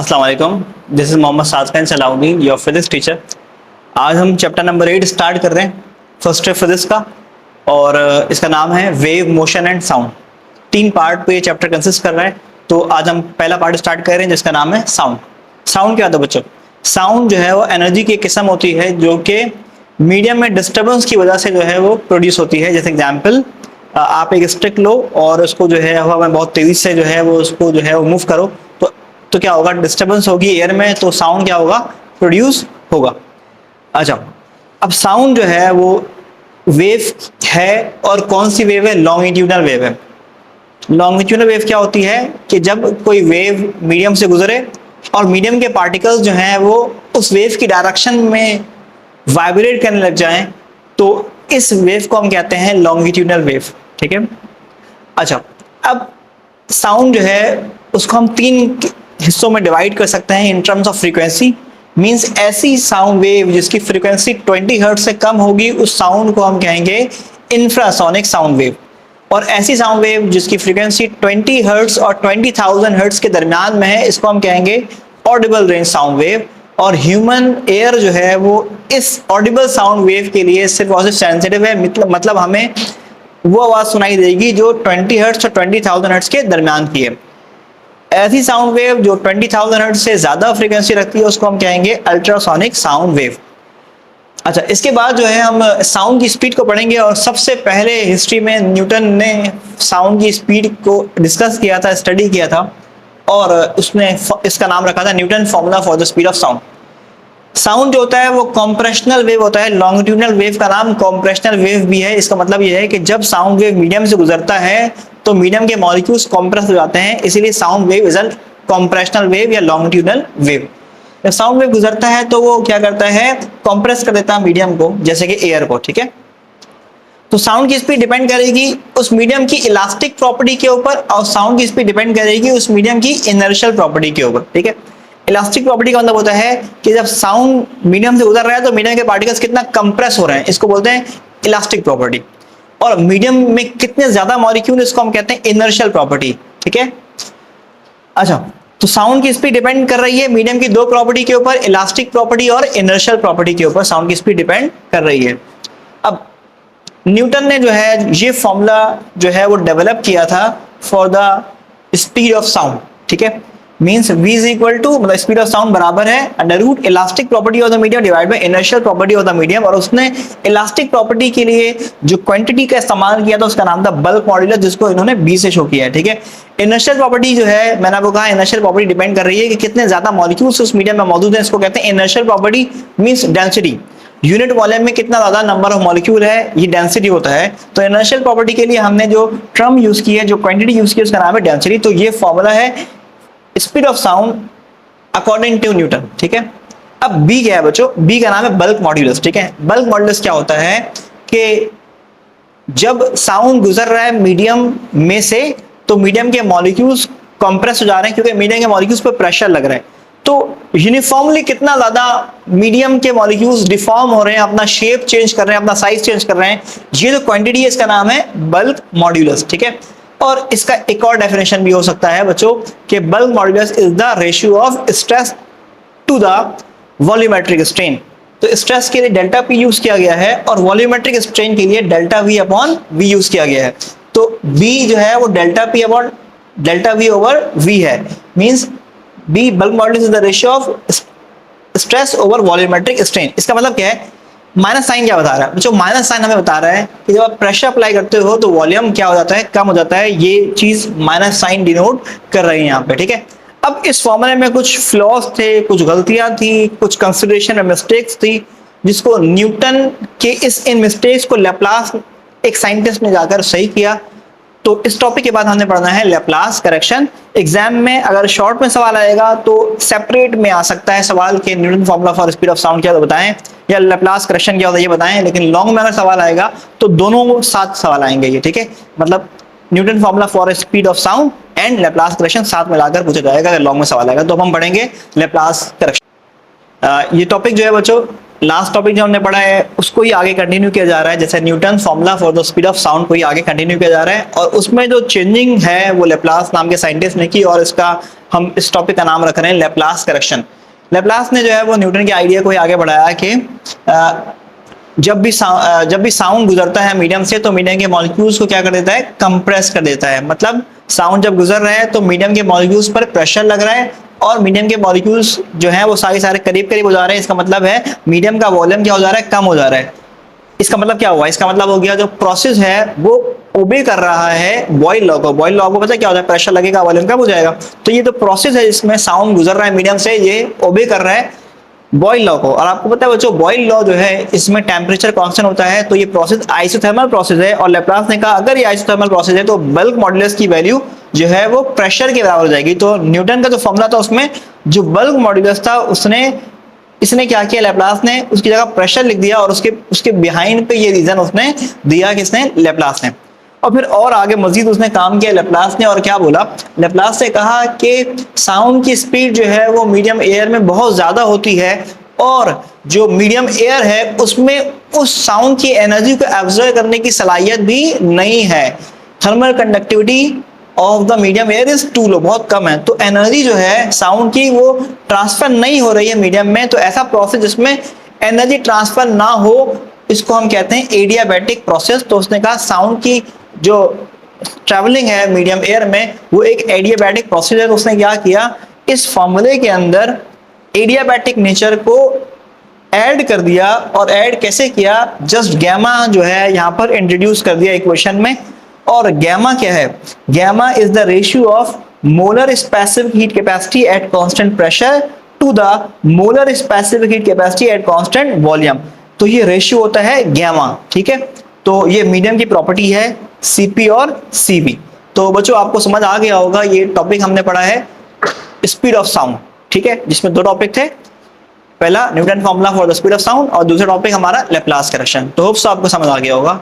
अस्सलाम वालेकुम, this is Mohammad Sadkan Salahuddin, your physics teacher. आज हम चैप्टर नंबर 8 स्टार्ट कर रहे हैं, फर्स्ट है फिजिक्स का, और इसका नाम है wave, motion and sound. 3 part पे ये चैप्टर कंसिस्ट कर रहा है। तो आज हम पहला पार्ट स्टार्ट कर रहे हैं जिसका नाम है साउंड। साउंड क्या होता है बच्चों? साउंड जो है वो एनर्जी की किस्म होती है जो कि मीडियम में डिस्टर्बेंस की वजह से जो है वो प्रोड्यूस होती है। जैसे एग्जाम्पल, आप एक स्टिक लो और उसको जो है हवा में बहुत तेजी से जो है वो उसको जो है वो मूव करो, तो क्या होगा? डिस्टर्बेंस होगी एयर में, तो साउंड क्या होगा? प्रोड्यूस होगा। अच्छा, अब साउंड जो है वो वेव है, और कौन सी वेव है? लॉन्गिट्यूडनल वेव है। लॉन्गिट्यूडनल वेव क्या होती है कि जब कोई वेव मीडियम से गुजरे और मीडियम के पार्टिकल्स जो हैं वो उस वेव की डायरेक्शन में वाइब्रेट करने लग जाएं, तो इस वेव को हम कहते हैं लॉन्गिट्यूडनल वेव। ठीक है। अच्छा, अब साउंड जो है उसको हम 3 हिस्सों में डिवाइड कर सकते हैं in terms of frequency. Means ऐसी साउंड वेव जिसकी फ्रीक्वेंसी 20 हर्ट्ज से कम होगी, उस साउंड को हम कहेंगे इंफ्रासोनिक साउंड वेव। और ऐसी साउंड वेव जिसकी फ्रीक्वेंसी 20 हर्ट्ज और 20,000 हर्ट्ज के दरमियान में है, इसको हम कहेंगे ऑडिबल रेंज साउंड वेव। और ह्यूमन एयर जो है वो इस ऑडिबल साउंड वेव के लिए सिर्फ और सिर्फ सेंसिटिव है। मतलब हमें वो आवाज सुनाई देगी जो 20 हर्ट्ज और 20,000 हर्ट्ज के दरमियान की है। ऐसी साउंड वेव जो 20,000 हर्ट्ज से ज्यादा फ्रीक्वेंसी रखती है उसको हम कहेंगे अल्ट्रासोनिक साउंड वेव। अच्छा, इसके बाद जो है हम साउंड की स्पीड को पढ़ेंगे, और सबसे पहले हिस्ट्री में न्यूटन ने साउंड की स्पीड को डिस्कस किया था, स्टडी किया था, और उसने इसका नाम रखा था Newton formula for the speed of sound. Sound जो होता है वो कॉम्प्रेशनल वेव होता है। लॉन्गिट्यूडनल वेव का नाम कॉम्प्रेशनल वेव भी है। इसका मतलब यह है कि जब साउंड वेव मीडियम से गुजरता है तो मीडियम के मॉलिक्यूल्स कॉम्प्रेस हो जाते हैं, इसीलिए sound wave is a compressional wave या लॉन्गिट्यूडनल वेव। जब साउंड वेव गुजरता है तो वो क्या करता है? कॉम्प्रेस कर देता है मीडियम को, जैसे कि एयर को। ठीक है। तो साउंड की स्पीड डिपेंड करेगी उस मीडियम की इलास्टिक प्रॉपर्टी के ऊपर, और साउंड की स्पीड डिपेंड करेगी उस मीडियम की इनर्शियल प्रॉपर्टी के ऊपर। ठीक है। इलास्टिक प्रॉपर्टी का मतलब होता है कि जब साउंड मीडियम से गुजर रहा है तो मीडियम के पार्टिकल्स कितना कंप्रेस हो रहे हैं, इसको बोलते हैं इलास्टिक प्रॉपर्टी। और मीडियम में कितने ज्यादा मॉलिक्यूल, इसको हम कहते हैं इनर्शियल प्रॉपर्टी। ठीक है। अच्छा, तो साउंड की स्पीड डिपेंड कर रही है मीडियम की 2 प्रॉपर्टी के ऊपर, इलास्टिक प्रॉपर्टी और इनर्शियल प्रॉपर्टी के ऊपर साउंड की स्पीड डिपेंड कर रही है। अब न्यूटन ने जो है ये फॉर्मूला जो है वो डेवलप किया था for the speed of sound. ठीक है। Means v is equal to, मतलब स्पीड ऑफ साउंड बराबर है under root elastic property of the medium divide by inertial property of the medium. और उसने इलास्टिक प्रॉपर्टी के लिए जो क्वांटिटी का इस्तेमाल किया था उसका नाम था बल्क मॉड्यूलस, जिसको इन्होंने b से शो किया है। ठीक है। इनर्शियल प्रॉपर्टी जो है, मैंने आपको कहा इनर्शियल प्रॉपर्टी डिपेंड कर रही है कि कितने ज्यादा मॉलिक्यूल्स उस मीडियम में मौजूद हैं, इसको कहते हैं inertial property. Means density, unit volume में कितना ज्यादा नंबर ऑफ मॉलिक्यूल है, ये डेंसिटी होता है। तो इनर्शियल प्रॉपर्टी के लिए हमने जो टर्म यूज की है, जो क्वांटिटी यूज की है, उसका नाम है डेंसिटी। तो ये फॉर्मूला है speed of sound according to Newton. ठीक है। अब बी क्या है बच्चों? बी का नाम है बल्क मॉड्यूलस। ठीक है। बल्क मॉड्यूलस क्या होता है कि जब साउंड गुजर रहा है मीडियम में से, तो मीडियम के मॉलिक्यूल्स कंप्रेस हो जा रहे हैं क्योंकि मीडियम के मॉलिक्यूल्स पर प्रेशर लग रहा है। तो यूनिफॉर्मली कितना ज्यादा मीडियम के मॉलिक्यूल्स डिफॉर्म हो रहे हैं, अपना शेप चेंज कर रहे हैं, अपना साइज चेंज कर रहे हैं, ये जो क्वांटिटी है इसका नाम है बल्क मॉड्यूलस। ठीक है। और इसका एक और डेफिनेशन भी हो सकता है बच्चों कि bulk modulus is the ratio of stress to the volumetric strain. तो स्ट्रेस के लिए डेल्टा पी यूज किया गया है और वॉल्यूमेट्रिक स्ट्रेन के लिए delta V upon V use किया गया है। तो बी जो है वो delta P upon delta V over V है। Means B bulk modulus is the ratio of stress over volumetric strain. इसका मतलब क्या है? माइनस साइन क्या बता रहा है? जो माइनस साइन हमें बता रहा है कि जब आप प्रेशर अप्लाई करते हो तो वॉल्यूम क्या हो जाता है? कम हो जाता है। ये चीज माइनस साइन डिनोट कर रही है यहाँ पे। ठीक है। अब इस फॉर्मूले में कुछ फ्लॉज थे, कुछ गलतियां थी, कुछ कंसिडरेशन में मिस्टेक्स थी, जिसको न्यूटन के इन मिस्टेक्स को लैप्लास एक साइंटिस्ट ने जाकर सही किया। तो इस टॉपिक के बाद हमने पढ़ना है लैप्लास करेक्शन। एग्जाम में अगर शॉर्ट में सवाल आएगा तो सेपरेट में आ सकता है सवाल के Newton formula for speed of sound क्या बताएं, या लैप्लास करेक्शन क्या होता है ये बताएं। लेकिन लॉन्ग में अगर सवाल आएगा तो दोनों साथ सवाल आएंगे ये। ठीक है। मतलब Newton formula for speed of sound and Laplace correction साथ मिलाकर पूछा जाएगा अगर लॉन्ग में सवाल आएगा। तो हम पढ़ेंगे लैप्लास करेक्शन। ये टॉपिक जो है बच्चों लास्ट टॉपिक जो हमने पढ़ा है उसको ही आगे कंटिन्यू किया जा रहा है, जैसे Newton formula for the speed of sound को ही आगे कंटिन्यू किया जा रहा है। और उसमें जो चेंजिंग है वो लेप्लास नाम के साइंटिस्ट ने की, और इसका हम इस टॉपिक का नाम रख रहे हैं लेप्लास करेक्शन। लेप्लास ने जो है वो न्यूटन के आइडिया को ही आगे बढ़ाया कि जब भी साउंड गुजरता है मीडियम से तो मीडियम के मॉलिक्यूल्स को क्या कर देता है, कंप्रेस कर देता है। मतलब साउंड जब गुजर रहा है तो मीडियम के मॉलिक्यूल्स पर प्रेशर लग रहा है और मीडियम के मॉलिक्यूल्स जो है वो सारे करीब करीब हो जा रहे हैं। इसका मतलब है मीडियम का वॉल्यूम क्या हो जा रहा है, कम हो जा रहा है। इसका मतलब क्या हुआ, इसका मतलब हो गया जो प्रोसेस है वो ओबे कर रहा है बॉयल लॉ को। बॉयल लॉ को पता है क्या होता है, प्रेशर लगेगा वॉल्यूम कम हो जाएगा। तो ये जो प्रोसेस है जिसमें साउंड गुजर रहा है मीडियम से, ये ओबे कर रहा है बॉयल लॉ को। और आपको पता है बच्चों बॉयल लॉ जो है इसमें टेम्परेचर कांस्टेंट होता है, तो ये प्रोसेस आइसोथर्मल प्रोसेस है। और लेप्लास ने कहा अगर ये आइसोथर्मल प्रोसेस है तो बल्क मॉडुलस की वैल्यू जो है वो प्रेशर के बराबर हो जाएगी। तो न्यूटन का जो फॉर्मूला था उसमें जो बल्क मॉडुलस था इसने क्या किया, लेप्लास ने उसकी जगह प्रेशर लिख दिया, और उसके बिहाइंड पे ये रीजन उसने दिया, किसने, लेप्लास ने। और फिर और आगे मजीद उसने काम किया लेप्लास ने, और क्या बोला, लेप्लास ने कहा कि साउंड की स्पीड जो है वो मीडियम एयर में बहुत ज्यादा होती है, और जो मीडियम एयर है उसमें उस साउंड की एनर्जी को एब्जॉर्ब करने की सलाहियत भी नहीं है। Thermal conductivity of the medium air is too low, बहुत कम है। तो एनर्जी जो है साउंड की वो ट्रांसफर नहीं हो रही है मीडियम में। तो ऐसा प्रोसेस जिसमें एनर्जी ट्रांसफर ना हो इसको हम कहते हैं एडियाबैटिक प्रोसेस। तो उसने कहा साउंड की जो ट्रैवलिंग है मीडियम एयर में वो एक एडियाबैटिक प्रोसेस है। तो उसने क्या किया, इस फॉर्मूले के अंदर एडियाबैटिक नेचर को ऐड कर दिया। और ऐड कैसे किया, जस्ट गैमा जो है यहाँ पर इंट्रोड्यूस कर दिया इक्वेशन में। और गैमा क्या है, gamma is the ratio of molar specific heat capacity at constant pressure to the molar specific heat capacity at constant volume. तो ये रेशियो होता है गैमा, ठीक है। तो ये मीडियम की प्रॉपर्टी है Cp और Cv। तो बच्चों आपको समझ आ गया होगा, ये टॉपिक हमने पढ़ा है स्पीड ऑफ साउंड, ठीक है, जिसमें दो टॉपिक थे, पहला Newton formula for the speed of sound और दूसरा टॉपिक हमारा लेप्लास करेक्शन। तो होप्स आपको समझ आ गया होगा।